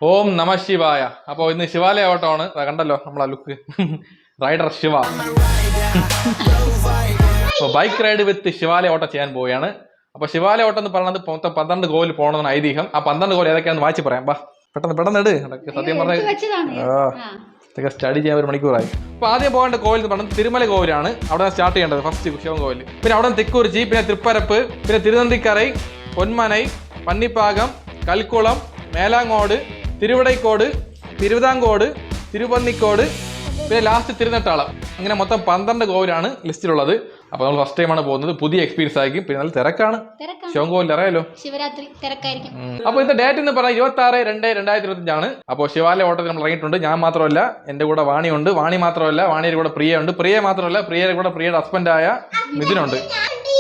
ഓം നമ ശിവായ. അപ്പോൾ ഇന്ന് ശിവാലയ ഓട്ടമാണ്. കണ്ടല്ലോ നമ്മളെ ലുക്ക്, റൈഡർ ശിവ. അപ്പോൾ ബൈക്ക് റൈഡ് വിത്ത് ശിവാലയ ഓട്ടം ചെയ്യാൻ പോവുകയാണ്. അപ്പോൾ ശിവാലയ ഓട്ടം എന്ന് പറയുന്നത് മൊത്തം 12 കോവിൽ പോകണമെന്നാണ് ഐതിഹ്യം. ആ 12 കോവിൽ ഏതൊക്കെയാണെന്ന് വായിച്ച് പറയാം. ബാ പെട്ടെന്ന് ഇട്. സത്യം പറഞ്ഞ സ്റ്റഡി ചെയ്യാൻ 1 മണിക്കൂറായി. അപ്പോൾ ആദ്യം പോകേണ്ട കോവിൽ എന്ന് പറയുന്നത് തിരുമല കോവിലാണ്. അവിടെ സ്റ്റാർട്ട് ചെയ്യേണ്ടത് ഫസ്റ്റ് ശിവൻ കോവിൽ. പിന്നെ അവിടെ തെക്കുറിച്ചി, പിന്നെ തൃപ്പരപ്പ്, പിന്നെ തിരുനന്തിക്കരൈ, പൊന്മനൈ, പന്നിപ്പാകം, കൽക്കുളം, മേലാങ്ങോട്, തിരുവിടൈക്കോട്, തിരുവിതാംകോട്, തിരുവന്നിക്കോട്, പിന്നെ ലാസ്റ്റ് തിരുനെട്ടാളം. അങ്ങനെ മൊത്തം 12 കോവിലാണ് ലിസ്റ്റിലുള്ളത്. അപ്പോൾ നമ്മൾ ഫസ്റ്റ് ടൈമാണ് പോകുന്നത്. പുതിയ എക്സ്പീരിയൻസ് ആയിരിക്കും. പിന്നെ നല്ല തിരക്കാണ്. ശിവൻ കോവിൽ അറിയാലോ, ശിവരാത്രി തിരക്കായിരിക്കും. അപ്പോൾ ഇന്നത്തെ ഡേറ്റ് എന്ന് പറഞ്ഞാൽ 26/2/2025 അപ്പോൾ ശിവാലയ ഓട്ടത്തിൽ നമ്മൾ ഇറങ്ങിയിട്ടുണ്ട്. ഞാൻ മാത്രമല്ല, എൻ്റെ കൂടെ വാണിയുണ്ട്. വാണി മാത്രമല്ല, വാണിയുടെ കൂടെ പ്രിയ ഉണ്ട്. പ്രിയ മാത്രമല്ല, പ്രിയയുടെ കൂടെ പ്രിയയുടെ ഹസ്ബൻഡായ മിഥുനുണ്ട്.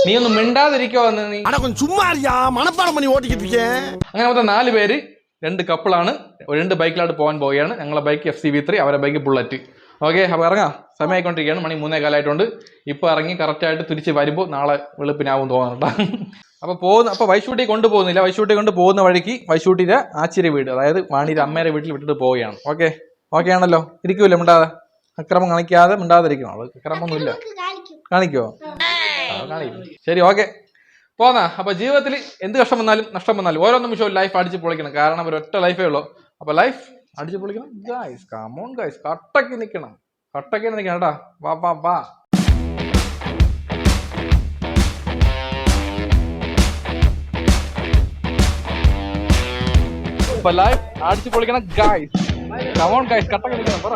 നീ ഒന്നും മിണ്ടാതിരിക്കോ എന്ന് നീ അങ്ങനെ മൊത്തം 4 പേര്, 2 കപ്പിളാണ്. 2 ബൈക്കിലായിട്ട് പോകാൻ പോവുകയാണ്. ഞങ്ങളെ ബൈക്ക് FCV3, അവരെ ബൈക്ക് ബുള്ളറ്റ്. ഓക്കെ, അപ്പോൾ ഇറങ്ങാം. സമയമായിക്കൊണ്ടിരിക്കുകയാണ്. മണി 3:15 ഇപ്പോൾ ഇറങ്ങി കറക്റ്റായിട്ട് തിരിച്ച് വരുമ്പോൾ നാളെ വെളുപ്പിനാവും തോന്നണ്ട. അപ്പോൾ വൈശൂട്ടി കൊണ്ടുപോകുന്നില്ല. വൈശൂട്ടി കൊണ്ട് പോകുന്ന വഴിക്ക് വൈശൂട്ടിയുടെ ആച്ചിരി വീട്, അതായത് വാണിയുടെ അമ്മയുടെ വീട്ടിൽ വിട്ടിട്ട് പോവുകയാണ്. ഓക്കെ ആണല്ലോ? ഇരിക്കൂല്ലേ മിണ്ടാതെ? അക്രമം കാണിക്കാതെ മിണ്ടാതിരിക്കണം. അവൾ അക്രമമൊന്നുമില്ല. കാണിക്കുമോ? കാണിക്കും. ശരി, ഓക്കെ പോന്നാ. അപ്പോൾ ജീവിതത്തിൽ എന്ത് കഷ്ടം വന്നാലും നഷ്ടം വന്നാലും ഓരോ നിമിഷവും ലൈഫ് അടിച്ച് പൊളിക്കണം. കാരണം ഒരൊറ്റ ലൈഫേ ഉള്ളൂ. അപ്പോൾ ലൈഫ് അടിച്ച് പൊളിക്കണം ഗായ്സ്. കമോൺ ഗായ്സ്, കട്ടക്ക് നിൽക്കണം കേട്ടാ. വാ. അപ്പോൾ ലൈഫ് അടിച്ച് പൊളിക്കണം ഗായ്സ്. കമോൺ ഗായ്സ്, കട്ടക്ക് നിൽക്കണം. പറ.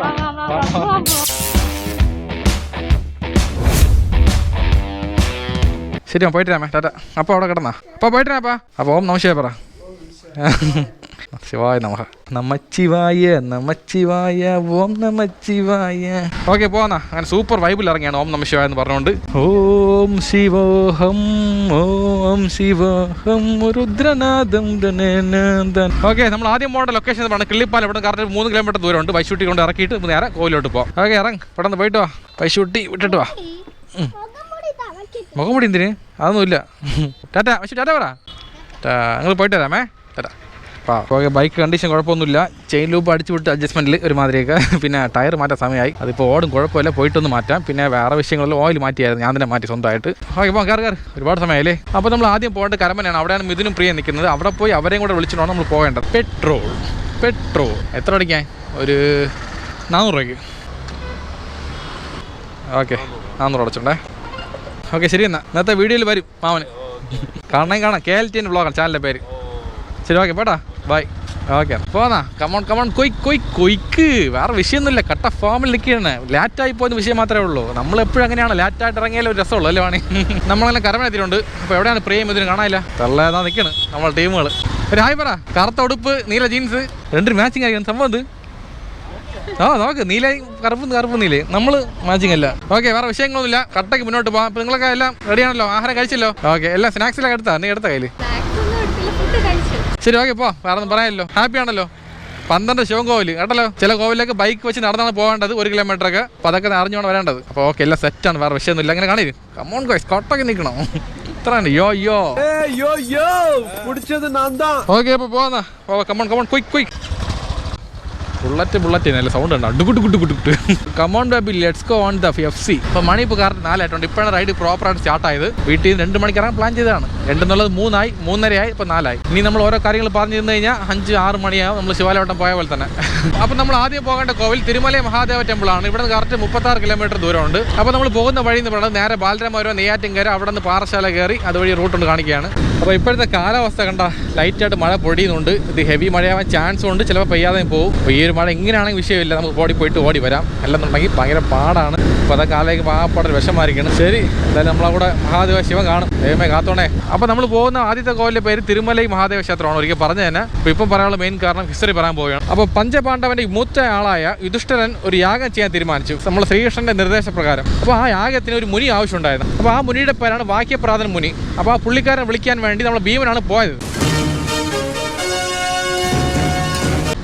ശരി, പോയിട്ട് രാമേ, ടാറ്റ. അപ്പോൾ അവിടെ കിടന്നാ? അപ്പോൾ പോയിട്ട് രാപ്പാ. അപ്പോൾ ഓം നമ ശിവായ പറ. ശിവായ നമഃ. നമഃശിവായ നമഃശിവായ ഓം നമഃശിവായ. ഓക്കെ പോന്നാ. അങ്ങനെ സൂപ്പർ വൈബിൽ ഇറങ്ങിയാണ് ഓം നമഃ ശിവായ എന്ന് പറഞ്ഞുകൊണ്ട്. ഓം ശിവോഹം ഓം ശിവോഹം രുദ്രനാഥം. ഓക്കെ, നമ്മൾ ആദ്യം പോകേണ്ട ലൊക്കേഷൻ എന്ന് പറഞ്ഞാൽ കിള്ളിപ്പാലം. ഇവിടെ കറക്റ്റ് 3 കിലോമീറ്റർ ദൂരമുണ്ട്. വൈശൂട്ടി കൊണ്ട് ഇറക്കിയിട്ട് നേരെ കോവിലോട്ട് പോകാം. ഓക്കെ, പെട്ടെന്ന് പോയിട്ട് വാ. വൈശൂട്ടി വിട്ടിട്ട് വാ. മുഖംമുടി എന്തിന്? അതൊന്നുമില്ല. ടാറ്റ ടാറ്റ പറ. നിങ്ങൾ പോയിട്ട് വരാമേ. ടാറ്റ. ഓക്കെ, ബൈക്ക് കണ്ടീഷൻ കുഴപ്പമൊന്നുമില്ല. ചെയിൻ ലൂപ്പ് അടിച്ചു വിട്ട് അഡ്ജസ്റ്റ്മെൻറ്റിൽ ഒരുമാതിരിയൊക്കെ. പിന്നെ ടയർ മാറ്റാൻ സമയമായി. അതിപ്പോൾ ഓടും, കുഴപ്പമില്ല. പോയിട്ടൊന്ന് മാറ്റാം. പിന്നെ വേറെ വിഷയങ്ങളിൽ ഓയിൽ മാറ്റിയായിരുന്നു. ഞാൻ തന്നെ മാറ്റി സ്വന്തമായിട്ട്. ഓക്കെ, കയറി ഒരുപാട് സമയമായില്ലേ. അപ്പോൾ നമ്മൾ ആദ്യം പോകേണ്ട കരമനയാണ്. അവിടെയാണ് മിഥുനും പ്രിയ നിൽക്കുന്നത്. അവിടെ പോയി അവരെയും കൂടെ വിളിച്ചിട്ടാണ് നമ്മൾ പോകേണ്ടത്. പെട്രോൾ എത്ര അടിക്കാൻ? ഒരു 400 രൂപയ്ക്ക്. ഓക്കെ, 400 അടച്ചിട്ടുണ്ടേ. ഓക്കെ, ശരി എന്നാൽ ഇന്നത്തെ വീഡിയോയിൽ വരും മാമന്. കാണാം. KLTN വ്ളോഗാണ് ചാനലിൻ്റെ പേര്. ശരി, ഓക്കെ പോട്ടാ, ബൈ. ഓക്കെ പോന്നാ. കമോൺ കൊയ്ക്ക്. വേറെ വിഷയമൊന്നുമില്ല. കട്ട ഫോമിൽ നിൽക്കുകയാണ്. ലാറ്റായി പോയെന്ന് വിഷയം മാത്രമേ ഉള്ളൂ. നമ്മളെപ്പോഴും അങ്ങനെയാണ്. ലാറ്റായിട്ട് ഇറങ്ങിയാലും ഒരു രസമുള്ളൂ അല്ലേ വാണി? നമ്മളെല്ലാം കരമനെത്തിയിട്ടുണ്ട്. അപ്പോൾ എവിടെയാണ് പ്രിയം? ഇതിന് കാണാനില്ല. തള്ളേതാ നിൽക്കണം നമ്മളെ ടീമുകൾ. ഒരു ഹായ് പറ. കറുത്ത ഉടുപ്പ്, നീല ജീൻസ്, 2 മാച്ചിങ് ആയിരിക്കും സംഭവം ഇത്. നോക്ക്, നീലയും കറുപ്പ് നീലയും നമ്മൾ മാച്ചിങ് അല്ല. ഓക്കെ, വേറെ വിഷയങ്ങളൊന്നുമില്ല. കട്ടയ്ക്ക് മുന്നോട്ട് പോകാം. അപ്പോൾ നിങ്ങളൊക്കെ എല്ലാം റെഡിയാണല്ലോ? ആഹാരം കഴിച്ചല്ലോ? ഓക്കെ, എല്ലാം സ്നാക്സിലൊക്കെ എടുത്താ? നീ എടുത്ത കയ്യിൽ? ശരി, ഓക്കെ പോ. വേറെ ഒന്നും പറയാനല്ലോ. ഹാപ്പി ആണല്ലോ? 12 ശിവൻ കോവിൽ കേട്ടല്ലോ. ചില കോവിലേക്ക് ബൈക്ക് വെച്ച് നടന്നാണ് പോകേണ്ടത്, 1 കിലോമീറ്ററൊക്കെ. അപ്പോൾ അതൊക്കെ അറിഞ്ഞുകൊണ്ട് വരേണ്ടത്. അപ്പോൾ ഓക്കെ, എല്ലാം സെറ്റാണ്. വേറെ വിഷയമൊന്നുമില്ല. അങ്ങനെ കാണില്ല. കമോൺ ഗോയ്സ്, കൊട്ടൊക്കെ നിൽക്കണം. ഇത്രയാണ്. യോ ഓക്കെ, അപ്പോൾ പോന്നാ. Come on quick. ബുള്ളറ്റ് നല്ല സൗണ്ട് ഉണ്ടാവും. ഡുക്കുട്ട്. Come on baby, let's go on the FC. ഇപ്പോൾ മണി ഇപ്പോൾ കറക്റ്റ് 4 ആയിട്ടുണ്ട്. ഇപ്പോഴാണ് റൈഡ് പ്രോപ്പറായിട്ട് സ്റ്റാർട്ട് ആയത്. വീട്ടിൽ നിന്ന് 2 മണിക്ക് ഇറങ്ങാൻ പ്ലാൻ ചെയ്തതാണ്. 2 എന്നുള്ളത് 3 ആയി, 3:30 ആയി, ഇപ്പോൾ 4 ആയി. ഇനി നമ്മൾ ഓരോ കാര്യങ്ങൾ പറഞ്ഞു തന്നു കഴിഞ്ഞാൽ 5-6 മണിയാവും. നമ്മൾ ശിവാലയോട്ടം പോയ പോലെ തന്നെ. അപ്പോൾ നമ്മൾ ആദ്യം പോകേണ്ട കോവിൽ തിരുമല മഹാദേവ ടെമ്പിളാണ്. ഇവിടെ നിന്ന് കറക്റ്റ് 36 കിലോമീറ്റർ ദൂരമുണ്ട്. അപ്പോൾ നമ്മൾ പോകുന്ന വഴി എന്ന് പറയുന്നത് നേരെ ബാലരാമപുരം, നെയ്യാറ്റിൻകര, അവിടെ നിന്ന് പാറശാല കയറി അതുവഴി റൂട്ടുണ്ട് കാണിക്കുകയാണ്. അപ്പോൾ ഇപ്പോഴത്തെ കാലാവസ്ഥ കണ്ട ലൈറ്റായിട്ട് മഴ പൊടിയുന്നുണ്ട്. ഇത് ഹെവി മഴയാവാൻ ചാൻസും ഉണ്ട്. ചിലപ്പോൾ പെയ്യാതെ പോകും. അപ്പോൾ ഈ ഒരു മഴ എങ്ങനെയാണെങ്കിൽ വിഷയമില്ല. നമുക്ക് പോയിട്ട് ഓടി വരാം. അല്ലെന്നുണ്ടെങ്കിൽ ഭയങ്കര പാടാണ്. അപ്പോൾ അതൊക്കെ കാലത്തേക്ക് പാടൊരു വിഷമായിരിക്കണം. ശരി, എന്തായാലും നമ്മളവിടെ മഹാദേവ ശിവൻ കാണും. ദൈവമേ കാത്തോണേ. അപ്പോൾ നമ്മൾ പോകുന്ന ആദ്യത്തെ കോവിലിൻ്റെ പേര് തിരുമലൈ മഹാദേവ ക്ഷേത്രമാണ്. ഒരിക്കൽ പറഞ്ഞു തന്നെ. അപ്പോൾ ഇപ്പം പറയാനുള്ള മെയിൻ കാരണം ഹിസ്റ്ററി പറയാൻ പോവുകയാണ്. അപ്പോൾ പഞ്ചപാണ്ഡവൻ്റെ മൂത്ത ആളായ യുധിഷ്ഠിരൻ ഒരു യാഗം ചെയ്യാൻ തീരുമാനിച്ചു, നമ്മൾ ശ്രീകൃഷ്ണൻ്റെ നിർദ്ദേശപ്രകാരം. അപ്പോൾ ആ യാഗത്തിന് ഒരു മുനി ആവശ്യമുണ്ടായിരുന്നു. അപ്പോൾ ആ മുനിയുടെ പേരാണ് വാക്യപ്രാതൻ മുനി. അപ്പോൾ ആ പുള്ളിക്കാരൻ വിളിക്കാൻ വേണ്ടി നമ്മൾ ഭീമനാണ് പോയത്.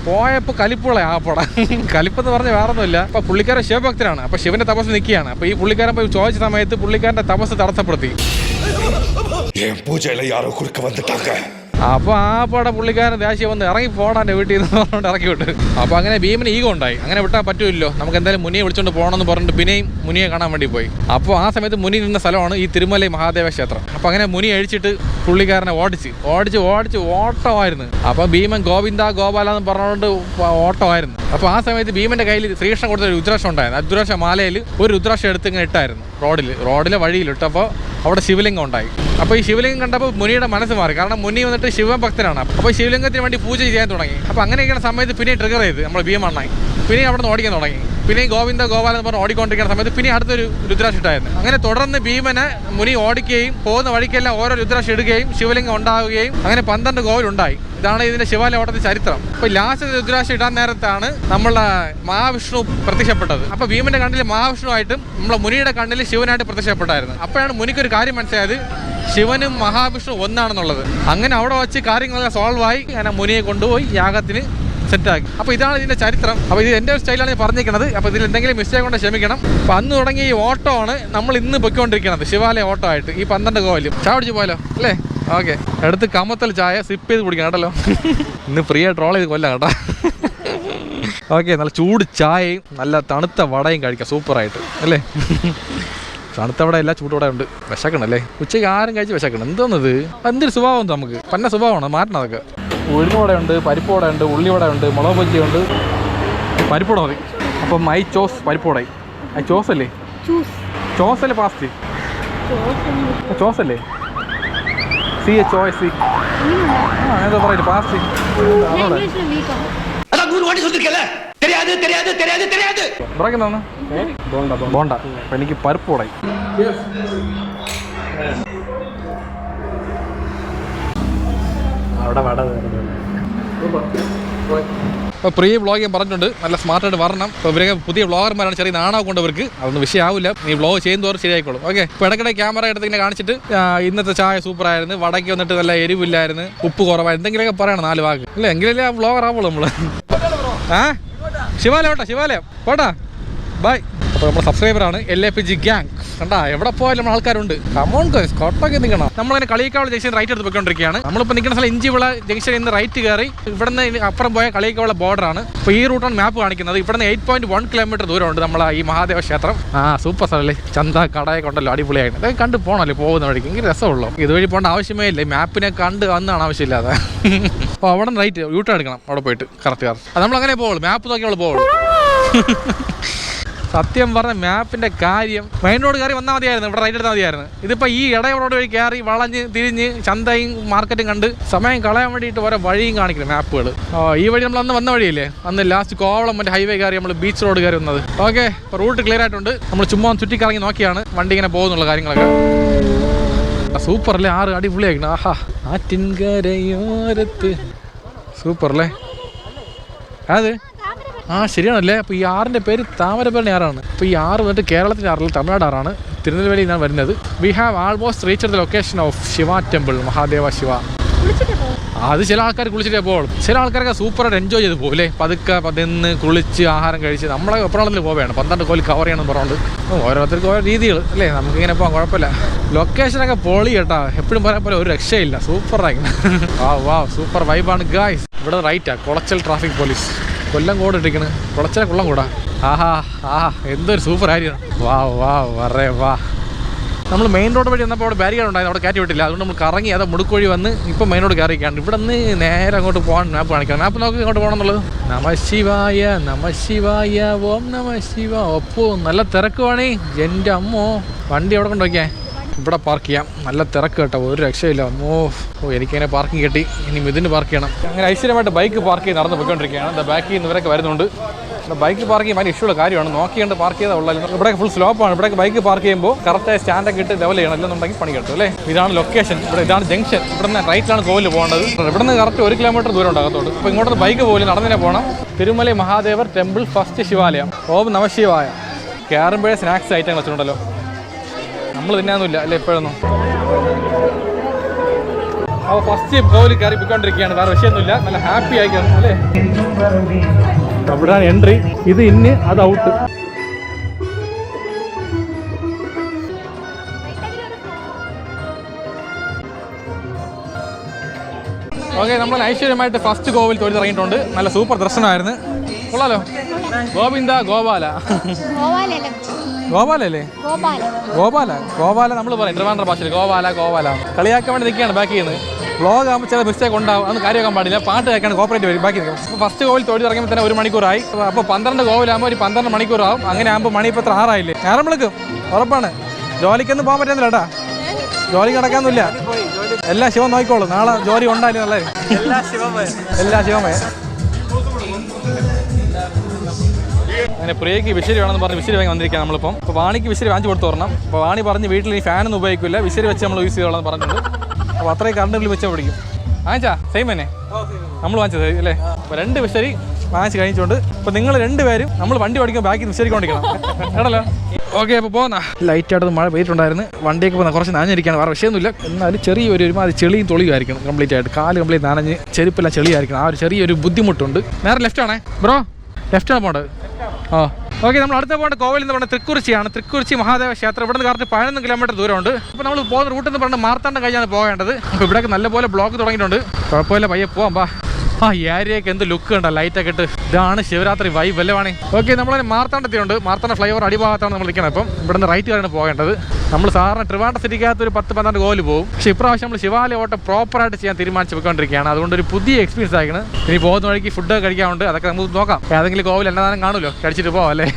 പോയപ്പോൾ കലിപ്പുള്ള ആപ്പട. കലിപ്പെന്ന് പറഞ്ഞാൽ വേറെ ഒന്നുമില്ല. അപ്പോൾ പുള്ളിക്കാരൻ ശിവഭക്തനാണ്. അപ്പോൾ ശിവന്റെ തപസ് നിൽക്കുകയാണ്. അപ്പോൾ ഈ പുള്ളിക്കാരൻ പോയി ചോദിച്ച സമയത്ത് പുള്ളിക്കാരൻ്റെ തപസ് തടസ്സപ്പെടുത്തി. അപ്പോൾ ആ പാടെ പുള്ളിക്കാരൻ ദേഷ്യം വന്ന് ഇറങ്ങി പോടാ എൻ്റെ വീട്ടിൽ നിന്ന് പറഞ്ഞുകൊണ്ട് ഇറക്കി വിട്ട്. അപ്പോൾ അങ്ങനെ ഭീമന് ഈഗോ ഉണ്ടായി, അങ്ങനെ വിട്ടാൽ പറ്റുമല്ലോ, നമുക്ക് എന്തായാലും മുനിയെ വിളിച്ചുകൊണ്ട് പോകണമെന്ന് പറഞ്ഞിട്ട് പിന്നെയും മുനിയെ കാണാൻ വേണ്ടി പോയി. അപ്പോൾ ആ സമയത്ത് മുനി നിന്ന സ്ഥലമാണ് ഈ തിരുമലൈ മഹാദേവ ക്ഷേത്രം. അപ്പോൾ അങ്ങനെ മുനി അഴിച്ചിട്ട് പുള്ളിക്കാരനെ ഓടിച്ച് ഓട്ടമായിരുന്നു. അപ്പോൾ ഭീമൻ ഗോവിന്ദ ഗോപാല എന്ന് പറഞ്ഞുകൊണ്ട് ഓട്ടമായിരുന്നു. അപ്പോൾ ആ സമയത്ത് ഭീമന്റെ കയ്യിൽ ശ്രീകൃഷ്ണൻ കൊടുത്ത ഒരു രുദ്രാക്ഷം ഉണ്ടായിരുന്നു. ആ രുദ്രാക്ഷ മാലയിൽ ഒരു രുദ്രാക്ഷം എടുത്ത് ഇങ്ങനെ ഇട്ടായിരുന്നു റോഡിലെ വഴിയിലിട്ടപ്പോൾ അവിടെ ശിവലിംഗം ഉണ്ടായി. അപ്പോൾ ഈ ശിവലിംഗം കണ്ടപ്പോൾ മുനിയുടെ മനസ്സ് മാറി. കാരണം മുനി വന്നിട്ട് ശിവഭക്തനാണ്. അപ്പോൾ ശിവലിംഗത്തിന് വേണ്ടി പൂജ ചെയ്യാൻ തുടങ്ങി. അപ്പോൾ അങ്ങനെയൊക്കെയുള്ള സമയത്ത് പിന്നെ ട്രിഗർ ചെയ്ത് നമ്മൾ ഭീമണ്ണായി പിന്നെ അവിടെ നിന്ന് ഓടിക്കാൻ തുടങ്ങി. പിന്നെ ഗോവിന്ദ ഗോപാല എന്ന് പറഞ്ഞ് ഓടിക്കൊണ്ടിരിക്കുന്ന സമയത്ത് പിന്നെ അടുത്തൊരു രുദ്രാക്ഷം ഇട്ടായിരുന്നു. അങ്ങനെ തുടർന്ന് ഭീമനെ മുനി ഓടിക്കുകയും പോകുന്ന വഴിക്കെല്ലാം ഓരോ രുദ്രാക്ഷം ഇടുകയും ശിവലിംഗം ഉണ്ടാവുകയും അങ്ങനെ 12 കോവിലുണ്ടായി. ഇതാണ് ഇതിന്റെ ശിവാലയ ഓട്ടത്തിന്റെ ചരിത്രം. അപ്പോൾ ലാസ്റ്റ് രുദ്രാക്ഷം ഇടാൻ നേരത്താണ് നമ്മളെ മഹാവിഷ്ണു പ്രത്യക്ഷപ്പെട്ടത്. അപ്പോൾ ഭീമന്റെ കണ്ണിൽ മഹാവിഷ്ണു ആയിട്ടും നമ്മളെ മുനിയുടെ കണ്ണിൽ ശിവനായിട്ട് പ്രത്യക്ഷപ്പെട്ടായിരുന്നു. അപ്പോഴാണ് മുനിക്കൊരു കാര്യം മനസ്സിലായത്, ശിവനും മഹാവിഷ്ണു ഒന്നാണെന്നുള്ളത്. അങ്ങനെ അവിടെ വെച്ച് കാര്യങ്ങളെല്ലാം സോൾവ് ആയി. അങ്ങനെ മുനിയെ കൊണ്ടുപോയി യാഗത്തിന് സെറ്റാക്കി. അപ്പോൾ ഇതാണ് ഇതിൻ്റെ ചരിത്രം. അപ്പോൾ ഇത് എൻ്റെ ഒരു സ്റ്റൈലാണ് ഞാൻ പറഞ്ഞിരിക്കുന്നത്. അപ്പോൾ ഇതിൽ എന്തെങ്കിലും മിസ്റ്റേക്ക് കൊണ്ട് ക്ഷമിക്കണം. അപ്പോൾ അന്ന് തുടങ്ങിയ ഈ ഓട്ടമാണ് നമ്മൾ ഇന്ന് പൊയ്ക്കൊണ്ടിരിക്കുന്നത്, ശിവാലയ ഓട്ടമായിട്ട്. ഈ 12 കോവിലും ചായ കുടിച്ച് പോയാലോ അല്ലേ? ഓക്കെ, അടുത്ത് കമത്തൽ ചായ സിപ്പ് ചെയ്ത് കുടിക്കണം കേട്ടല്ലോ. ഇന്ന് ഫ്രീ ആയിട്ട് ട്രോൾ ചെയ്ത് കൊല്ലാം കേട്ടോ. ഓക്കെ, നല്ല ചൂട് ചായയും നല്ല തണുത്ത വടയും കഴിക്കാം സൂപ്പറായിട്ട് അല്ലേ? തണുത്ത വട എല്ലാം ചൂടോടെ ഉണ്ട്. വിശക്കണല്ലേ? ഉച്ചയ്ക്ക് ആരും കഴിച്ച് വിശക്കണം. എന്തോന്നത് എന്തൊരു സ്വഭാവം നമുക്ക്, പന്ന സ്വഭാവമാണ്, മാറ്റണം അതൊക്കെ. ഉഴുന്നുവടയുണ്ട്, പരിപ്പുവടയുണ്ട്, ഉള്ളിവടയുണ്ട്, മുളക് ബജിയുണ്ട്. പരിപ്പുവട മതി. അപ്പം മൈ ചോസ് പരിപ്പുവടയും. ചോസല്ലേ? ചോസല്ലേ? പാസ്തി ചോസല്ലേ? CHOIC. എന്താ പറയില്ല പാസ്തി. ബോണ്ട. അപ്പം എനിക്ക് പരിപ്പ് വടയും. അവിടെ വട. അപ്പോൾ പ്രീ വ്ളോഗ് ഞാൻ പറഞ്ഞിട്ടുണ്ട്, നല്ല സ്മാർട്ടായിട്ട് വരണം. അപ്പോൾ ഇവരൊക്കെ പുതിയ വ്ളോഗർമാരാണ്, ചെറിയ നാണാവ് കൊണ്ടവർക്ക് അതൊന്നും വിഷയമാവില്ല. നീ വ്ളോഗ് ചെയ്യുന്നതോറും ശരിയായിക്കോളും. ഓക്കെ, ഇപ്പോൾ ഇടയ്ക്കിടെ ക്യാമറ എടുത്ത് ഇങ്ങനെ കാണിച്ചിട്ട് ഇന്നത്തെ ചായ സൂപ്പറായിരുന്നു, വടയ്ക്ക് വന്നിട്ട് നല്ല എരിവില്ലായിരുന്നു, ഉപ്പ് കുറവായിരുന്നു, എന്തെങ്കിലുമൊക്കെ പറയണം 4 വാക്ക് അല്ലേ? എങ്കിലല്ലേ ആ വ്ളോഗർ ആവുള്ളൂ നമ്മൾ. ശിവാലയം പോട്ടാ, ബൈ. അപ്പോൾ നമ്മുടെ സബ്സ്ക്രൈബറാണ് LAPG ഗ്യാങ്. കണ്ടാ എവിടെ പോയാലും നമ്മൾ ആൾക്കാരുണ്ട്. കമോൺ ഗൈസ്, കൊട്ടൊക്കെ നിൽക്കണം. നമ്മളിങ്ങനെ കളിയേക്കാവുള്ള ജംഗ്ഷൻ റൈറ്റ് എടുത്ത് പോയിക്കൊണ്ടിരിക്കുകയാണ്. നമ്മളിപ്പോൾ നിൽക്കുന്ന സ്ഥലം ഇഞ്ചിവിള ജംഗ്ഷനിൽ നിന്ന് റൈറ്റ് കയറി ഇവിടുന്ന് അപ്പുറം പോയ കളിയേക്കാവുള്ള ബോർഡറാണ്. അപ്പോൾ ഈ റൂട്ടാണ് മാപ്പ് കാണിക്കുന്നത്. ഇവിടുന്ന് 8.1 കിലോമീറ്റർ ദൂരമുണ്ട് നമ്മളെ ഈ മഹാദേവ ക്ഷേത്രം. സൂപ്പർ സ്ഥലമല്ലേ, ചന്ത കടയൊക്കെ ഉണ്ടല്ലോ, അടിപൊളിയായിട്ട്. അതൊക്കെ കണ്ട് പോകണല്ലേ പോകുന്ന വഴിക്ക്. എനിക്ക് രസമുള്ളൂ. ഇതുവഴി പോകേണ്ട ആവശ്യമേ ഇല്ല, മാപ്പിനെ കണ്ട് വന്നാണ് ആവശ്യമില്ലാതെ. അപ്പോൾ അവിടെ നിന്ന് റൈറ്റ് യൂട്ടേൺ എടുക്കണം, അവിടെ പോയിട്ട് കറക്റ്റ് കാർ. അത് നമ്മളങ്ങനെ പോകുള്ളൂ, മാപ്പ് നോക്കി നമ്മൾ പോകുള്ളൂ. സത്യം പറഞ്ഞ മാപ്പിൻ്റെ കാര്യം മെയിൻ റോഡ് കയറി വന്നാൽ മതിയായിരുന്നു, ഇവിടെ റൈറ്റ് എടുത്താൽ മതിയായിരുന്നു. ഇതിപ്പോൾ ഈ റോഡ് വഴി കയറി വളഞ്ഞ് തിരിഞ്ഞ് ചന്തയും മാർക്കറ്റും കണ്ട് സമയം കളയാൻ വേണ്ടിയിട്ട് ഓരോ വഴിയും കാണിക്കണം മാപ്പുകൾ. ഈ വഴി നമ്മൾ അന്ന് വന്ന വഴിയല്ലേ, അന്ന് ലാസ്റ്റ് കോവളം മറ്റേ ഹൈവേ കയറി നമ്മൾ ബീച്ച് റോഡ് കയറി വന്നത്. ഓക്കെ, ഇപ്പോൾ റൂട്ട് ക്ലിയർ ആയിട്ടുണ്ട്. നമ്മൾ ചുമ്മാ ചുറ്റിക്കറങ്ങി നോക്കിയാണ് വണ്ടി ഇങ്ങനെ പോകുന്നുള്ള കാര്യങ്ങളൊക്കെ. സൂപ്പർ അല്ലേ, 6 അടിപൊളിയാക്കണം. ആഹാ, ആറ്റിൻകരയോരത്ത് സൂപ്പർ അല്ലേ അത്. ശരിയാണല്ലേ. അപ്പോൾ ഈ ആറിൻ്റെ പേര് താമരപ്പരണി ആറാണ്. അപ്പോൾ ഈ ആറ് വന്നിട്ട് കേരളത്തിൻ്റെ ആറിൽ തമിഴ്നാട് ആറാണ്. തിരുനെൽവേലിയിൽ നിന്നാണ് വരുന്നത്. We have almost reached the location of Shiva temple, Mahadeva Shiva. അത് ചില ആൾക്കാർ കുളിച്ചിട്ടേ പോകും, ചില ആൾക്കാരൊക്കെ സൂപ്പറായിട്ട് എൻജോയ് ചെയ്ത് പോകും അല്ലേ? പതുക്കെ പതിന്ന് കുളിച്ച് ആഹാരം കഴിച്ച് നമ്മളെ എപ്പോഴാണെങ്കിലും പോവുകയാണ്. 12 കോലി കവർ ചെയ്യണമെന്ന് പറഞ്ഞുകൊണ്ട് ഓരോരുത്തർക്ക് ഓരോ രീതികൾ അല്ലേ? നമുക്കിങ്ങനെ പോകാൻ കുഴപ്പമില്ല. ലൊക്കേഷനൊക്കെ പൊളി കേട്ടാ, എപ്പോഴും പറയാൻ പോലെ ഒരു രക്ഷയില്ല, സൂപ്പറായി. വാ സൂപ്പർ വൈബാണ് ഗായ്സ്. ഇവിടെ റൈറ്റാ കുളച്ചൽ ട്രാഫിക് പോലീസ്, കൊല്ലം കോഡ് ഇട്ടിരിക്കണ്, കുളച്ചലെ കൊള്ളം കൂടാ. എന്തൊരു സൂപ്പർ ആയിരുന്നു. വാ നമ്മൾ മെയിൻ റോഡ് വഴി വന്നപ്പോൾ അവിടെ ബാരിക്കേഡ് ഉണ്ടായിരുന്നു, അവിടെ കയറ്റി വിട്ടില്ല. അതുകൊണ്ട് നമ്മൾ കറങ്ങി അത് മുടുക്കുവഴി വന്ന് ഇപ്പോൾ മെയിൻ റോഡ് കയറിയിരിക്കുകയാണ്. ഇവിടെ നിന്ന് നേരെ അങ്ങോട്ട് പോകാൻ മാപ്പ് കാണിക്കാം. മാപ്പ് നോക്കി ഇങ്ങോട്ട് പോകണം എന്നുള്ളത്. നമശിവായ ഓം നമശിവ. ഒപ്പോ നല്ല തിരക്കുവാണേ എൻ്റെ അമ്മോ. വണ്ടി എവിടെ കൊണ്ടുവയ്ക്കാൻ? ഇവിടെ പാർക്ക് ചെയ്യാം. നല്ല തിരക്ക് കേട്ടോ, ഒരു രക്ഷയില്ല. എനിക്കങ്ങനെ പാർക്കിംഗ് കിട്ടി. ഇനി ഇതിന് പാർക്ക് ചെയ്യണം. അങ്ങനെ ഐശ്വര്യമായിട്ട് ബൈക്ക് പാർക്ക് ചെയ്ത് നടന്ന് പോയിക്കൊണ്ടിരിക്കുകയാണ്. ബാക്കിൽ നിന്ന് ഇവരൊക്കെ വരുന്നുണ്ട്. ബൈക്ക് പാർക്ക് ചെയ്യാൻ ഭയങ്കര ഇഷ്ടമുള്ള കാര്യമാണ്. നോക്കിയാണ്ട് പാർക്ക് ചെയ്താൽ ഉള്ളത്. ഇവിടെ ഫുൾ സ്ലോപ്പാണ്. ഇവിടെ ബൈക്ക് പാർക്ക് ചെയ്യുമ്പോൾ കറക്റ്റായി സ്റ്റാൻഡൊക്കെ ഇട്ട് ലെവൽ ചെയ്യണം, അല്ലെന്നുണ്ടെങ്കിൽ പണി കിട്ടും അല്ലേ? ഇതാണ് ലൊക്കേഷൻ. ഇതാണ് ജംഗ്ഷൻ. ഇവിടെ നിന്ന് റൈറ്റിലാണ് കോവിൽ പോകേണ്ടത്. ഇവിടെ നിന്ന് കറക്റ്റ് 1 കിലോമീറ്റർ ദൂരം ഉണ്ട് അകത്തോട്ട്. അപ്പോൾ ഇങ്ങോട്ട് ബൈക്ക് പോലും നടന്നിനെ പോകണം. Thirumalai Mahadevar temple first Shivalayam. ഓം നമശിവായ. കയറുമ്പോഴേ സ്നാക്സ് ഐറ്റം വെച്ചിട്ടുണ്ടല്ലോ, നമ്മൾ തിന്നാന്നില്ല അല്ലേ എപ്പോഴൊന്നും. അപ്പോൾ ഫസ്റ്റ് കോവിൽ കയറി പോയിക്കൊണ്ടിരിക്കുകയാണ്. വേറെ വിഷയമൊന്നുമില്ല, നല്ല ഹാപ്പി ആയിക്കാണ് അല്ലേ? അവിടെയാണ് എൻട്രി. ഇത് ഇന്ന്, അത് ഔട്ട്. ഓക്കെ, നമ്മൾ ഐശ്വര്യമായിട്ട് ഫസ്റ്റ് കോവിൽ തൊഴുത് ഇറങ്ങിയിട്ടുണ്ട്. നല്ല സൂപ്പർ ദർശനമായിരുന്നു. കൊള്ളാലോ. ഗോവിന്ദ ഗോപാല. ഗോപാലല്ലേ? ഗോപാല നമ്മൾ പറയും ട്രിവാൻഡ്രം ഭാഷയിൽ ഗോപാല. കളിയാക്കാൻ വേണ്ടി നിൽക്കുകയാണ് ബാക്കി ചെയ്യുന്നത്. വ്ളോഗ് ആകുമ്പോൾ ചില മിസ്റ്റേക്ക് ഉണ്ടാവും, അതൊന്നും കാര്യമാക്കാൻ പാടില്ല. പാട്ട് കേൾക്കാൻ കോപ്പറേറ്റ് വരും ബാക്കി നിൽക്കും. അപ്പോൾ ഫസ്റ്റ് കോവിൽ തൊഴുത് ഇറങ്ങുമ്പോൾ തന്നെ 1 മണിക്കൂറായി. അപ്പോൾ 12 കോവിലാകുമ്പോൾ ഒരു 12 മണിക്കൂറാവും. അങ്ങനെ ആകുമ്പോൾ മണി ഇപ്പോൾ 6 ആയില്ലേ? നേരം വിളിക്കും, ഉറപ്പാണ്. ജോലിക്കൊന്നും പോകാൻ പറ്റുന്നില്ല കേട്ടാ, ജോലിക്ക് നടക്കാനൊന്നുമില്ല. എല്ലാ ശിവം നോക്കിക്കോളും. നാളെ ജോലി ഉണ്ടായാലും നല്ലത്. എല്ലാ ശിവമേ. അങ്ങനെ പ്രിയയ്ക്ക് വിശരി വേണമെന്ന് പറഞ്ഞ് വിശരി വാങ്ങി വന്നിരിക്കുക നമ്മളിപ്പം. അപ്പോൾ വാണിക്ക് വിശരി വാങ്ങിച്ച് കൊടുത്തു തരണം. അപ്പോൾ വാണി പറഞ്ഞ് വീട്ടിൽ ഈ ഫാനൊന്നും ഉപയോഗിക്കില്ല, വിശരി വെച്ച് നമ്മൾ യൂസ് ചെയ്തോളാം പറഞ്ഞിട്ടുണ്ട്. അപ്പോൾ അത്രയും കറണ്ട് ബില്ല് വെച്ചാൽ പിടിക്കും. വാങ്ങിച്ചാ സെയിം തന്നെ നമ്മൾ വാങ്ങിച്ചത് അല്ലേ? അപ്പോൾ 2 വിശരി വാങ്ങിച്ച് കഴിഞ്ഞിട്ടുണ്ട്. അപ്പോൾ നിങ്ങൾ 2 പേരും നമ്മൾ വണ്ടി ഓടിക്കുമ്പോൾ ബാക്കി വിശരിക്കൊണ്ടിരിക്കണം കേട്ടല്ലോ. ഓക്കെ, അപ്പോൾ പോകുന്ന ലൈറ്റായിട്ട് മഴ പെയ്തിട്ടുണ്ടായിരുന്നു. വണ്ടിയൊക്കെ പോകുന്ന കുറച്ച് നനഞ്ഞിരിക്കുകയാണ്, വേറെ വിഷയമൊന്നുമില്ല. എന്നാലും ഒരുമാതിരി ചെളിയും തൊളിയുമായിരിക്കണം കംപ്ലീറ്റ് ആയിട്ട്. കാല് കംപ്ലീറ്റ് നനഞ്ഞ് ചെരുപ്പെല്ലാം ചെളിയായിരിക്കണം. ആ ഒരു ചെറിയൊരു ബുദ്ധിമുട്ടുണ്ട്. നേരെ ലെഫ്റ്റാണേ ബ്രോ, ലെഫ്റ്റാണ് പോകേണ്ടത്. ഓക്കെ, നമ്മൾ അടുത്ത പോകേണ്ട കോവിൽ എന്ന് പറഞ്ഞാൽ തൃക്കുറിച്ചിയാണ്. തൃക്കുറിച്ചി മഹാദേവ ക്ഷേത്രം ഇവിടെ നിന്ന് കറക്റ്റ് 11 കിലോമീറ്റർ ദൂരമുണ്ട്. അപ്പോൾ നമ്മൾ പോകുന്ന റൂട്ട് എന്ന് പറഞ്ഞാൽ മാർത്താണ്ഡം കഴിഞ്ഞാണ് പോകേണ്ടത്. അപ്പോൾ ഇവിടെയൊക്കെ നല്ലപോലെ ബ്ലോക്ക് തുടങ്ങിയിട്ടുണ്ട്. കുഴപ്പമില്ല, പയ്യെ പോകാം. ബാ. ഈ ഏരിയയൊക്കെ എന്ത് ലുക്ക് ഉണ്ടോ, ലൈറ്റൊക്കെ ഇട്ട്. ഇതാണ് ശിവരാത്രി വൈബ് അല്ലേ വാണി? ഓക്കെ, നമ്മളതിന് മാർത്താണ്ഡത്തിയുണ്ട്. മാർത്താണ്ഡ ഫ്ലൈ ഓവർ അടിഭാഗത്താണ് നമ്മൾ നിൽക്കുന്നത്. അപ്പം ഇവിടെ നിന്ന് റൈറ്റ് ആണ് പോകേണ്ടത്. നമ്മൾ സാധാരണ ട്രിവാൻഡ്രം സിറ്റിക്കകത്ത് ഒരു 10-12 കോവിൽ പോകും. പക്ഷേ ഇപ്രാവശ്യം നമ്മൾ ശിവാലയ ഓട്ടം പ്രോപ്പറായിട്ട് ചെയ്യാൻ തീരുമാനിച്ച് വെക്കൊണ്ടിരിക്കുകയാണ്. അതുകൊണ്ട് ഒരു പുതിയ എക്സ്പീരിയൻസ് ആയിരിക്കണം. ഇനി പോകുന്ന വഴിക്ക് ഫുഡ് കഴിക്കാറുണ്ട്, അതൊക്കെ നമുക്ക് നോക്കാം. ഏതെങ്കിലും കോവിൽ എന്നതാനും കാണുമല്ലോ, കഴിച്ചിട്ട് പോകാം അല്ലേ?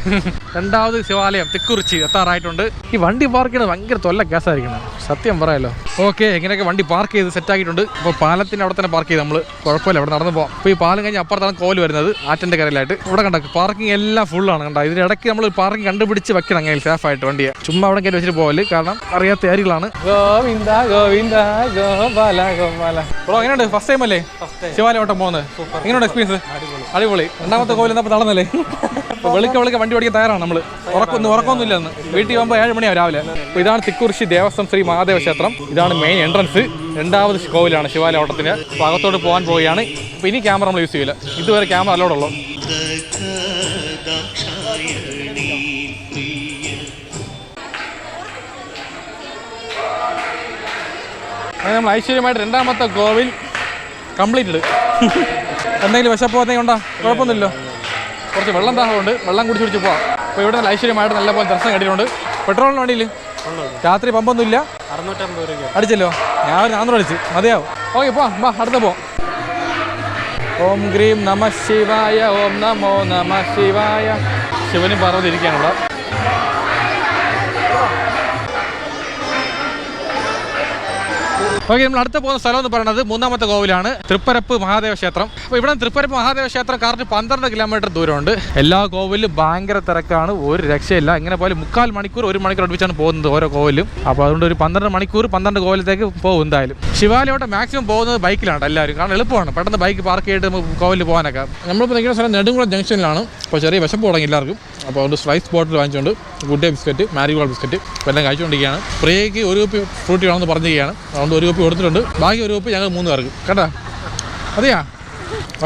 രണ്ടാമത് ശിവാലയം തിക്കുറിച്ചി എത്താറായിട്ടുണ്ട്. ഈ വണ്ടി പാർക്ക് ചെയ്യുന്നത് ഭയങ്കര തൊല്ല ഗ്യാസായിരിക്കണം, സത്യം പറയാമല്ലോ. ഓക്കെ, എങ്ങനെയൊക്കെ വണ്ടി പാർക്ക് ചെയ്ത് സെറ്റ് ആക്കിയിട്ടുണ്ട്. ഇപ്പോൾ പാലത്തിൻ്റെ അവിടെ തന്നെ പാർക്ക് ചെയ്ത് നമ്മൾ കുഴപ്പമില്ല, ഇവിടെ നടന്ന് പോകാം. ഇപ്പോൾ ഈ പാലം കഴിഞ്ഞ് അപ്പുറത്താണ് കോവിൽ വരുന്നത്, ആറ്റിൻ്റെ കരയിലായിട്ട്. ഇവിടെ കണ്ട പാർക്കിംഗ് എല്ലാം ഫുള്ളാണ്. കണ്ട ഇതിനിടയ്ക്ക് നമ്മൾ പാർക്കിംഗ് കണ്ടുപിടിച്ച് വെക്കണം അങ്ങനെ സേഫായിട്ട് വണ്ടിയെ. ചുമ്മാ അവിടെ കയറി വെച്ചിട്ട് പോകല്, കാരണം അറിയാത്ത ഏരിയകളാണ്. ഗോവിന്ദ ഗോവിന്ദ ഗോപാല ഗോപാല. ബ്രോ, എങ്ങനെയുണ്ട്? ഫസ്റ്റ് ടൈം അല്ലേ ശിവാലയ ഓട്ടം പോകുന്നത്? എങ്ങനെയുണ്ട് എക്സ്പീരിയൻസ്? അടിപൊളി. രണ്ടാമത്തെ കോവിൽ എന്നപ്പോൾ നടന്നല്ലേ? അപ്പോൾ വെളുക്ക വണ്ടി ഓടിക്കാൻ തയ്യാറാണ് നമ്മൾ. ഉറക്കമൊന്നുമില്ല എന്ന്. വീട്ടിൽ പോകുമ്പോൾ 7 മണിയാവും രാവിലെ. അപ്പോൾ ഇതാണ് തിക്കുറിശി ദേവസ്വം ശ്രീ മഹാദേവ ക്ഷേത്രം. ഇതാണ് മെയിൻ എൻട്രൻസ്. രണ്ടാമത് കോവിലാണ് ശിവാലയ ഓട്ടത്തിന്. അപ്പോൾ അകത്തോട്ട് പോകാൻ പോവുകയാണ്. അപ്പോൾ ഇനി ക്യാമറ നമ്മൾ യൂസ് ചെയ്യില്ല, ഇതുവരെ ക്യാമറ അലോടുള്ളൂ. അങ്ങനെ നമ്മൾ ഐശ്വര്യമായിട്ട് രണ്ടാമത്തെ കോവിൽ കംപ്ലീറ്റഡ്. എന്തെങ്കിലും വിശപ്പോ എന്തെങ്കിലും ഉണ്ടോ? കുഴപ്പമൊന്നുമില്ലല്ലോ. കുറച്ച് വെള്ളം ദാഹമുണ്ട്, വെള്ളം കുടിച്ച് പോവാം. അപ്പോൾ ഇവിടെ നല്ല ഐശ്വര്യമായിട്ട് നല്ലപോലെ ദർശനം കിട്ടിയിട്ടുണ്ട്. പെട്രോളിന് വണ്ടിയിൽ രാത്രി പമ്പൊന്നുമില്ല. 650 രൂപ അടിച്ചല്ലോ. ഞാൻ ഒരു 400 അടിച്ച് മതിയാവും. ഓക്കെ, പോവാം. വാ, അടുത്ത പോവാം. ഓം ഗ്രീം നമ ശിവായ, ഓം നമോ നമ ശിവായ. ശിവനും പാർവതി ഇരിക്കുകയാണ് ഇവിടെ. ഓക്കെ, നമ്മൾ അടുത്ത പോകുന്ന സ്ഥലം എന്ന് പറയുന്നത് 3ാമത്തെ കോവിലാണ്, തൃപ്പരപ്പ് മഹാദേവ ക്ഷേത്രം. അപ്പോൾ ഇവിടെ തൃപ്പരപ്പ് മഹാദേവ ക്ഷേത്രം കറക്റ്റ് 12 കിലോമീറ്റർ ദൂരമുണ്ട്. എല്ലാ കോവിലും ഭയങ്കര തിരക്കാണ്, ഒരു രക്ഷയില്ല. ഇങ്ങനെ പോലെ 3/4 മണിക്കൂർ 1 മണിക്കൂർ അടുപ്പിച്ചാണ് പോകുന്നത് ഓരോ കോവിലും. അപ്പോൾ അതുകൊണ്ട് ഒരു 12 മണിക്കൂർ 12 കോവിലത്തേക്ക് പോകും എന്തായാലും. ശിവാലയോട്ട് മാക്സിമം പോകുന്നത് ബൈക്കിലാണ് എല്ലാവരും, കാരണം എളുപ്പമാണ്. പെട്ടെന്ന് ബൈക്ക് പാർക്ക് ചെയ്തിട്ട് നമുക്ക് കോവിലിൽ പോകാനൊക്കെ. നമ്മളിപ്പോൾ നിൽക്കുന്ന സ്ഥലം നെടുങ്കുളം ജംഗ്ഷനിലാണ്. അപ്പോൾ ചെറിയ വിശപ്പ് തുടങ്ങി എല്ലാവർക്കും. അപ്പോൾ അതുകൊണ്ട് സ്ലൈസ് ബോട്ടിൽ വാങ്ങിച്ചുകൊണ്ട് good day biscuit, marigold biscuit എല്ലാം കഴിച്ചുകൊണ്ടിരിക്കുകയാണ്. പ്രിയയ്ക്ക് 1 കുപ്പി ഫ്രൂട്ടി വേണമെന്ന് പറഞ്ഞിരിക്കുകയാണ്. അതുകൊണ്ട് 1 കുപ്പി കൊടുത്തിട്ടുണ്ട്. ബാക്കി 1 കുപ്പി ഞങ്ങൾ 3 പേർക്ക് കേട്ടോ. അതെയാ?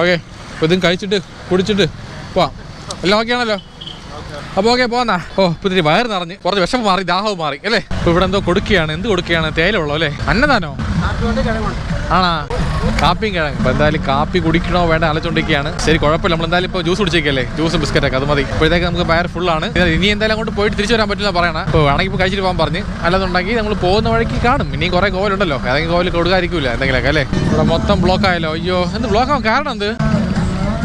ഓക്കെ, അപ്പോൾ ഇതും കഴിച്ചിട്ട് കുടിച്ചിട്ട് പോവാം. എല്ലാം ഓക്കെ ആണല്ലോ? അപ്പോൾ ഓക്കെ, പോന്നാ. ഇപ്പോൾ ഇത്തിരി വയറ് നിറഞ്ഞ് കുറച്ച് വിഷമം മാറി, ദാഹവും മാറി അല്ലേ? ഇപ്പോൾ ഇവിടെ എന്തോ കൊടുക്കുകയാണ്. എന്ത് കൊടുക്കുകയാണ്? തേയിലുള്ളൂ അല്ലേ? അന്നദാനോ ആണാ? കാപ്പിയും കിഴങ്ങ്. അപ്പോൾ എന്തായാലും കാപ്പി കുടിക്കണോ വേണ്ട ആലോചിച്ചുകൊണ്ടിരിക്കുകയാണ്. ശരി, കുഴപ്പമില്ല. നമ്മൾ എന്തായാലും ഇപ്പോൾ ജ്യൂസ് കുടിച്ചേക്കല്ലേ, ജ്യൂസും ബിസ്ക്കറ്റൊക്കെ അത് മതി. ഇപ്പോഴത്തേക്ക് നമുക്ക് വയർ ഫുള്ളാണ്. ഇനി എന്തായാലും അങ്ങോട്ട് പോയിട്ട് തിരിച്ചു വരാൻ പറ്റില്ല പറയണം. ഇപ്പോൾ വേണമെങ്കിൽ ഇപ്പോൾ കഴിച്ചിട്ട് പോകാൻ പറഞ്ഞ്, അല്ലെന്നുണ്ടെങ്കിൽ നമ്മൾ പോകുന്ന വഴിക്ക് കാണും. ഇനിയും കുറേ കോവിലുണ്ടല്ലോ, ഏതെങ്കിലും കോവിൽ കൊടുക്കാതിരിക്കില്ല എന്തെങ്കിലുമൊക്കെ അല്ലേ? ഇവിടെ മൊത്തം ബ്ലോക്ക് ആയല്ലോ. അയ്യോ, എന്ത് ബ്ലോക്ക് ആവാൻ കാരണം എന്ത്?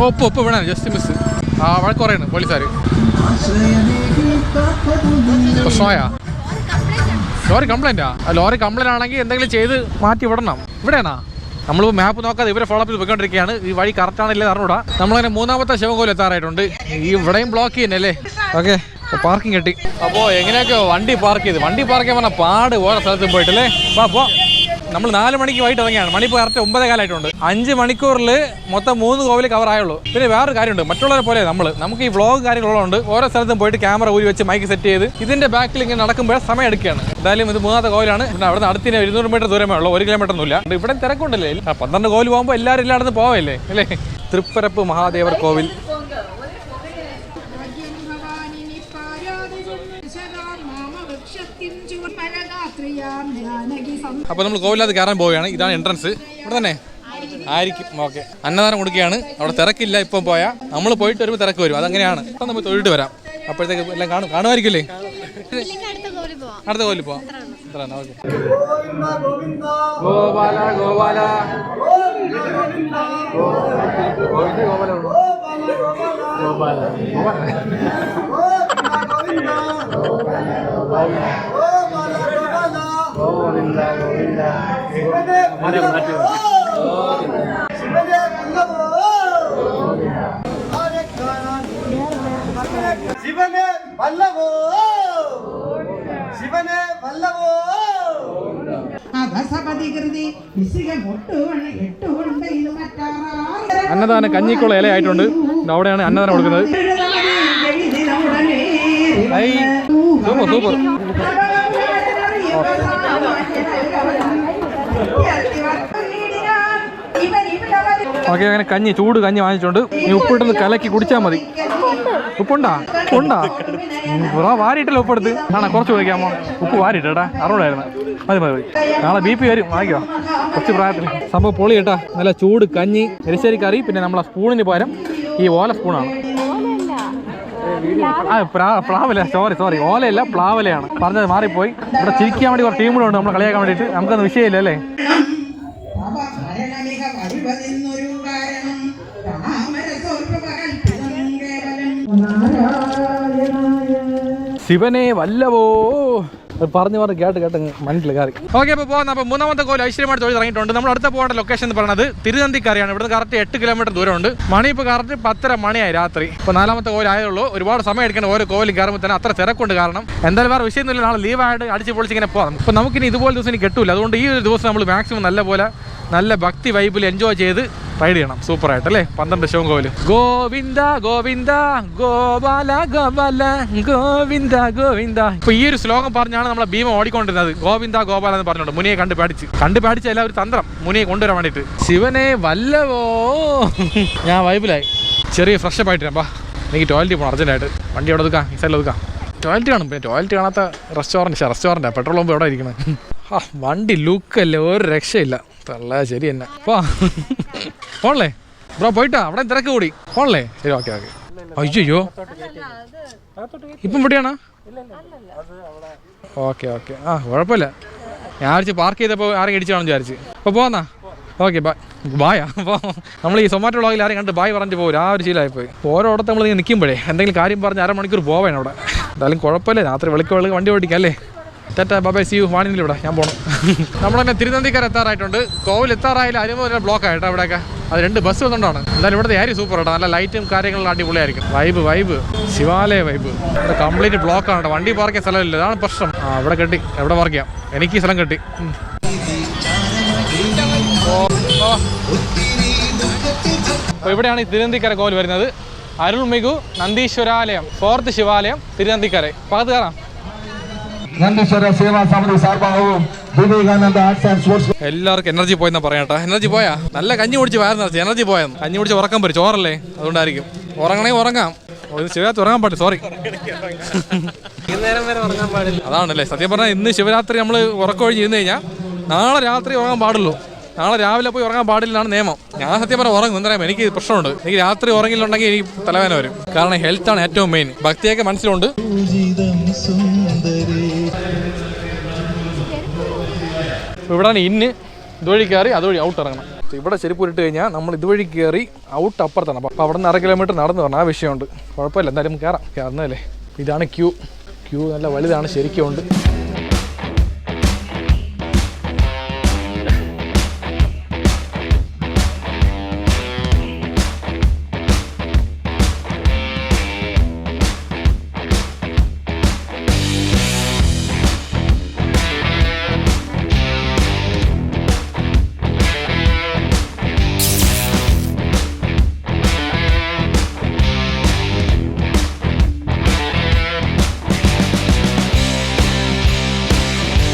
ഒപ്പ് വേണം, ജസ്റ്റ് മിസ്. വഴക്ക് പറയുന്നു പോലീസുകാർ. പ്രശ്നമായാ? ലോറി കംപ്ലൈൻറ്റാ? ലോറി കംപ്ലൈൻറ്റ് ആണെങ്കിൽ എന്തെങ്കിലും ചെയ്ത് മാറ്റി വിടണം. ഇവിടെയാണോ? നമ്മളിപ്പോൾ മാപ്പ് നോക്കാതെ ഇവരെ ഫോളോ അപ്പ് ചെയ്ത് പോയിക്കൊണ്ടിരിക്കുകയാണ്. ഈ വഴി കറക്റ്റാണില്ലേ അറിഞ്ഞൂടാ. നമ്മളങ്ങനെ 3ാമത്തെ ശിവകോവിൽ എത്താറായിട്ടുണ്ട്. ഈ ഇവിടെയും ബ്ലോക്ക് ചെയ്യുന്നല്ലേ? ഓക്കെ, പാർക്കിംഗ് കിട്ടി. അപ്പോൾ എങ്ങനെയൊക്കെയോ വണ്ടി പാർക്ക് ചെയ്ത് ചെയ്യാൻ പറഞ്ഞാൽ പാട് ഓരോ സ്ഥലത്തും പോയിട്ടല്ലേ. പോ. നമ്മൾ 4 മണിക്ക് വൈകിട്ട് ഇറങ്ങിയാണ്. മണി ഇപ്പോൾ കറക്റ്റ് 9:15 5 മണിക്കൂറിൽ മൊത്തം 3 കോവിൽ കവർ ആയുള്ളൂ. പിന്നെ വേറൊരു കാര്യമുണ്ട്, മറ്റുള്ളവരെ പോലെ നമുക്ക് ഈ വ്ളോഗ് കാര്യങ്ങളുള്ളതുകൊണ്ട് ഓരോ സ്ഥലത്തും പോയിട്ട് ക്യാമറ ഊരി വെച്ച് മൈക്ക് സെറ്റ് ചെയ്ത് ഇതിൻ്റെ ബാക്കിൽ ഇങ്ങനെ നടക്കുമ്പോൾ സമയം എടുക്കുകയാണ്. എന്തായാലും ഇത് 3ാമത്തെ കോവിലാണ്. പിന്നെ അവിടെ നിന്ന് അടുത്തിന് 200 മീറ്റർ ദൂരമേ ഉള്ളൂ, 1 കിലോമീറ്റർ ഒന്നുമില്ല. ഇവിടെ തിരക്കുണ്ടല്ലേ? 12 കോവിൽ പോകുമ്പോൾ എല്ലാവരും ഇല്ലാതെ പോവല്ലേ അല്ലേ? തൃപ്പരപ്പ് മഹാദേവർ കോവിൽ. അപ്പോൾ നമ്മൾ കോവിലകത്ത് കയറാൻ പോവുകയാണ്. ഇതാണ് എൻട്രൻസ്. ഇവിടെ തന്നെ ആയിരിക്കും. ഓക്കെ, അന്നദാനം കൊടുക്കുകയാണ്. അവിടെ തിരക്കില്ല. ഇപ്പം പോയാൽ നമ്മൾ പോയിട്ട് വരുമ്പോൾ തിരക്ക് വരും. അതങ്ങനെയാണ്. ഇപ്പം നമ്മൾ തൊഴിലിട്ട് വരാം. അപ്പോഴത്തേക്ക് എല്ലാം കാണുമായിരിക്കില്ലേ? അടുത്ത കോലിൽ പോവാം. ഓക്കെ. ഗോപാല ഗോപാല ശിവനെ വല്ലവോ ശിവനെ വല്ലവോ അന്നദാനം കഞ്ഞിക്കുള്ള ഇലയായിട്ടുണ്ട്. അവിടെയാണ് അന്നദാനം കൊടുക്കുന്നത്. Super super. ഓക്കെ, അങ്ങനെ കഞ്ഞി ചൂട് കഞ്ഞി വാങ്ങിച്ചോണ്ട് നീ ഉപ്പിട്ടൊന്ന് കലക്കി കുടിച്ചാൽ മതി. ഉപ്പുണ്ടാ? വാരിയിട്ടല്ലോ ഉപ്പെടുത്ത്. ആണോ? കുറച്ച് ചോദിക്കാമോ? ഉപ്പ് വാരിയിട്ടാ? അറിവുണ്ടായിരുന്നു. മതി മതി. നാളെ BP വരും. വാങ്ങിക്കോ കുറച്ച് പ്രായത്തിന്. സംഭവം പൊളി കേട്ടാ. നല്ല ചൂട് കഞ്ഞി, എരിശ്ശേരി കറി, പിന്നെ നമ്മളെ സ്പൂണിന് പകരം ഈ ഓല സ്പൂണാണ്. പ്ലാവല. സോറി ഓലയല്ല, പ്ലാവലയാണ്. പറഞ്ഞത് മാറിപ്പോയി. ഇവിടെ ചിരിക്കാൻ വേണ്ടി കുറച്ച് ടീമുകളുണ്ട് നമ്മൾ കളിയാക്കാൻ വേണ്ടിയിട്ട്. നമുക്കൊന്നും വിഷയമില്ല അല്ലേ? ശിവനെ വല്ലവോ പറഞ്ഞു കേട്ട് മണ്ണിൽ കയറി. ഓക്കെ, അപ്പോൾ പോകുന്ന അപ്പോൾ മൂന്നാമത്തെ കോൽ ഐശ്വര്യമായിട്ട് തൊഴിൽ ഇറങ്ങിയിട്ടുണ്ട്. നമ്മൾ അടുത്ത പോകേണ്ട ലൊക്കേഷൻ എന്ന് പറയുന്നത് തിരുനന്തിക്കരയാണ്. ഇവിടുന്ന് കറക്റ്റ് 8 കിലോമീറ്റർ ദൂരമുണ്ട്. മണി ഇപ്പോൾ കറക്റ്റ് 10:30 മണിയായി രാത്രി. ഇപ്പോൾ നാലാമത്തെ കോൽ ആയതുള്ളൂ. ഒരുപാട് സമയം എടുക്കേണ്ട ഓരോ കോലും കയറുമ്പോൾ തന്നെ അത്ര തിരക്കുണ്ട്. കാരണം എന്തായാലും വേറെ വിഷയമൊന്നുമില്ല. നാളെ ലീവായിട്ട് അടിച്ച് പൊളിച്ച് ഇങ്ങനെ പോകാം. ഇപ്പോൾ നമുക്കിനി ഇതുപോലെ ദിവസം ഇനി കിട്ടൂല. അതുകൊണ്ട് ഈ ഒരു ദിവസം നമ്മൾ മാക്സിമം നല്ല ഭക്തി വൈബിൽ എൻജോയ് ചെയ്ത് റൈഡ് ചെയ്യണം. സൂപ്പറായിട്ട് അല്ലേ? 12 ശിവൻ കോവില്. ഗോവിന്ദ ഗോവിന്ദ ഗോപാല ഗോപാല ഗോവിന്ദ ഗോവിന്ദ. ഇപ്പൊ ഈ ഒരു ശ്ലോകം പറഞ്ഞാണ് നമ്മളെ ഭീമ ഓടിക്കൊണ്ടിരുന്നത്. ഗോവിന്ദ ഗോപാല എന്ന് പറഞ്ഞോണ്ട് മുനിയെ കണ്ടുപാടിച്ച് എല്ലാവരും തന്ത്രം മുനിയെ കൊണ്ടുവരാൻ വേണ്ടിയിട്ട്. ശിവനെ വല്ലവോ. ഞാൻ വൈബിലായി. ചെറിയ ഫ്രഷപ്പ് ആയിട്ട് അപ്പാ എനിക്ക് ടോയ്ലറ്റിൽ പോകണം അർജന്റായിട്ട്. വണ്ടി അവിടെ ഒതുക്കാം, ഈ സൈഡിൽ ഒതുക്കാം. ടോയ്ലറ്റ് കാണും. പിന്നെ ടോയ്ലറ്റ് കാണാത്ത റെസ്റ്റോറൻറ്റാണ്. പെട്രോൾ പമ്പ് എവിടെ ഇരിക്കുന്നത്? വണ്ടി ലുക്കല്ലേ, ഒരു രക്ഷയില്ല. തള്ള ശരി തന്നെ. പോണല്ലേ ബ്രോ? പോയിട്ടാ? അവിടെ തിരക്ക് കൂടി. പോണല്ലേ? ശരി, ഓക്കെ. അയ്യോ, ഇപ്പം ഇവിടെയാണോ? ഓക്കെ. കുഴപ്പമില്ല. ഞാൻ വിചാരിച്ച് പാർക്ക് ചെയ്തപ്പോൾ ആരെയും ഇടിച്ചാണെന്ന് വിചാരിച്ച്. അപ്പോൾ പോന്നാ. ഓക്കെ, ബായാ. അപ്പോൾ നമ്മൾ ഈ സൊമാറ്റോ വ്ളോഗിൽ ആരെയും കണ്ട് ബായ് പറഞ്ഞിട്ട് പോകും. ആ ഒരു ശീലമായിപ്പോയി. ഓരോടത്ത് നമ്മൾ ഇങ്ങനെ നിൽക്കുമ്പോഴേ എന്തെങ്കിലും കാര്യം പറഞ്ഞ് അരമണിക്കൂർ പോവേണം അവിടെ. എന്തായാലും കുഴപ്പമില്ല. രാത്രി വെളുക്ക് വണ്ടി ഓടിക്കാം അല്ലേ? Tata bye see you. വാണിന്നില്ല ഇവിടെ, ഞാൻ പോകണം. നമ്മളെന്നെ തിരുനന്തിക്കര എത്താറായിട്ടുണ്ട്. കോവിൽ എത്താറായാലും അതിന് ബ്ലോക്ക് ആയിട്ടോ ഇവിടെയൊക്കെ. അത് 2 ബസ് വന്നുകൊണ്ടാണ്. എന്തായാലും ഇവിടുത്തെ ഏരിയ സൂപ്പർ കേട്ടോ. നല്ല ലൈറ്റും കാര്യങ്ങളും അടിപൊളിയായിരിക്കും. Vibe Shivalaya vibe. ഇവിടെ കംപ്ലീറ്റ് ബ്ലോക്കാണ് കേട്ടോ. വണ്ടി പാർക്ക് ചെയ്യാൻ സ്ഥലമില്ല. അതാണ് പ്രശ്നം. ഇവിടെ കെട്ടി എവിടെ പാർക്ക് ചെയ്യാം? എനിക്ക് സ്ഥലം കെട്ടി. അപ്പോൾ ഇവിടെയാണ് ഈ തിരുനന്തിക്കര കോവിൽ വരുന്നത്. അരുൾമികു നന്ദീശ്വരാലയം, 4th ശിവാലയം, തിരുനന്തിക്കര. പകത്ത് കയറാം. എല്ലാവർക്കും എനർജി പോയെന്നാ പറയാട്ടാ. എനർജി പോയാ? നല്ല കഞ്ഞി കുടിച്ച് വയറ് നിറച്ച്. എനർജി പോയെന്ന്. കഞ്ഞി കുടിച്ച് ഉറക്കം പറ്റും. ചോറല്ലേ, അതുകൊണ്ടായിരിക്കും. ഉറങ്ങണമെങ്കിൽ ഉറങ്ങാം. ശിവരാത്രി ഉറങ്ങാൻ പാടില്ല. സോറി, അതാണല്ലേ സത്യം പറഞ്ഞാൽ. ഇന്ന് ശിവരാത്രി നമ്മൾ ഉറക്കമൊഴിഞ്ഞ് ഇരുന്ന് കഴിഞ്ഞാൽ നാളെ രാത്രി ഉറങ്ങാൻ പാടുള്ളൂ. നാളെ രാവിലെ പോയി ഉറങ്ങാൻ പാടില്ലെന്നാണ് നിയമം. ഞാൻ സത്യം പറഞ്ഞാൽ ഉറങ്ങും. എന്താ പറയുക, എനിക്ക് പ്രശ്നമുണ്ട്. എനിക്ക് രാത്രി ഉറങ്ങിയിട്ടുണ്ടെങ്കിൽ എനിക്ക് തലവേദന വരും. കാരണം ഹെൽത്താണ് ഏറ്റവും മെയിൻ. ഭക്തിയൊക്കെ മനസ്സിലുണ്ട്. ഇവിടെയാണ് ഇന്ന്. ഇതുവഴി കയറി അതുവഴി ഔട്ട് ഇറങ്ങണം. ഇവിടെ ചെരുപ്പ് ഇട്ട് കഴിഞ്ഞാൽ നമ്മൾ ഇതുവഴി കയറി ഔട്ട് അപ്പുറത്താണ്. അപ്പോൾ അവിടെ നിന്ന് 1/2 കിലോമീറ്റർ നടന്നു പറഞ്ഞാൽ ആ വിഷയമുണ്ട്. കുഴപ്പമില്ല, എന്തായാലും കയറാം. കയറുന്നതല്ലേ. ഇതാണ് ക്യൂ. നല്ല വലുതാണ് ശരിക്കും ഉണ്ട്.